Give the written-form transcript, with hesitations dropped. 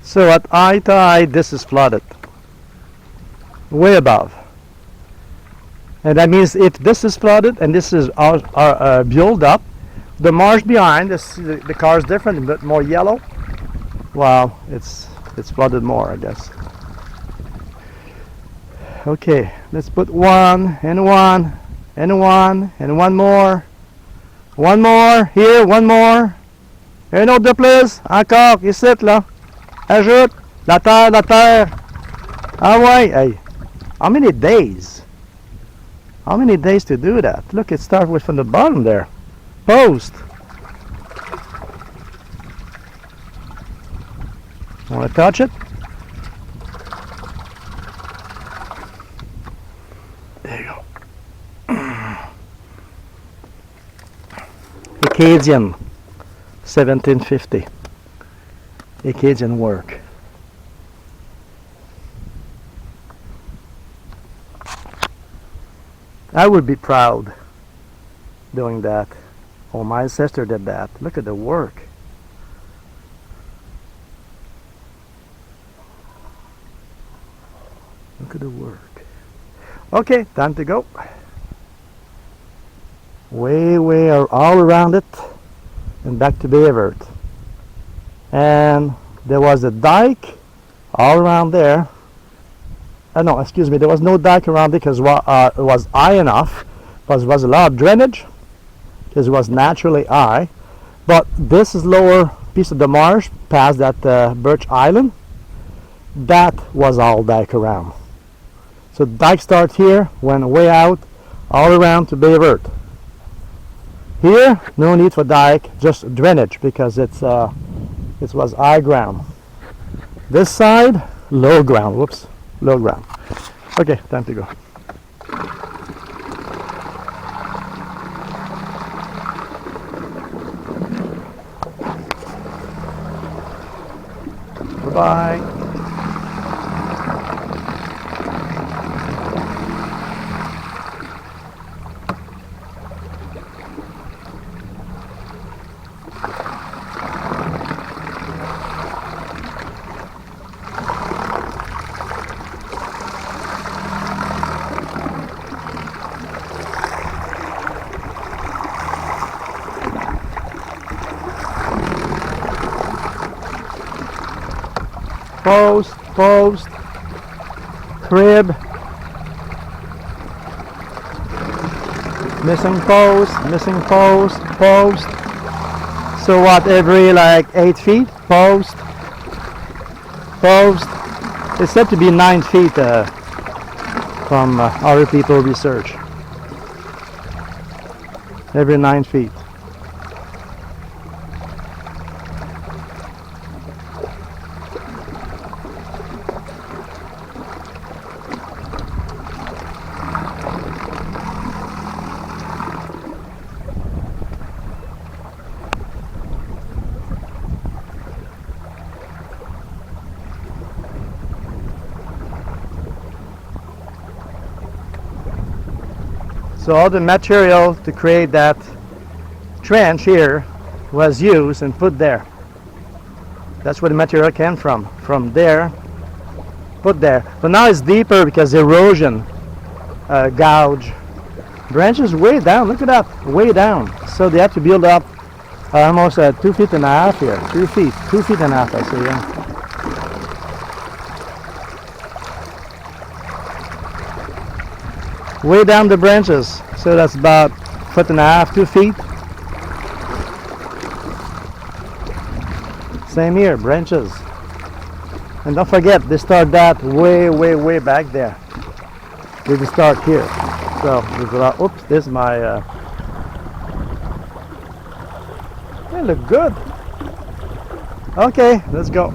So at high tide, this is flooded, way above. And that means if this is flooded and this is built up, the marsh behind, the car is different, a bit more yellow. Wow, it's flooded more, I guess. Okay, let's put one and one and one and one more. One more, here, one more. Un autre de plus, encore, ici, là. Ajoute, la terre, la terre. Ah ouais, hey. How many days? How many days to do that? Look, it starts with from the bottom there. Post. Want to touch it? There you go. Acadian, 1750. Acadian work. I would be proud doing that. Oh, my sister did that. Look at the work. Look at the work. Okay, time to go. Way all around it and back to Baie-Verte. And there was a dike all around there. No, excuse me, there was no dike around it because it was high enough, because there was a lot of drainage, because it was naturally high. But this is lower piece of the marsh past that birch island. That was all dike around. So dike starts here, went way out, all around to Baie-Verte. Here, no need for dike, just drainage because it was high ground. This side, low ground. Whoops, low ground. Okay, time to go. Bye-bye. Post, crib, missing post. So what, every like 8 feet, post. It's said to be 9 feet from other people research. Every 9 feet. So all the material to create that trench here was used and put there. That's where the material came from there, put there. But now it's deeper because erosion gouge branches way down. Look at that, way down. So they have to build up almost 2.5 feet here, 3 feet, 2.5 feet I say, yeah. Way down the branches, so that's about 1.5 feet, 2 feet. Same here, branches. And don't forget, they start that way back there. They just start here. So, oops, this is my, they look good. Okay, let's go.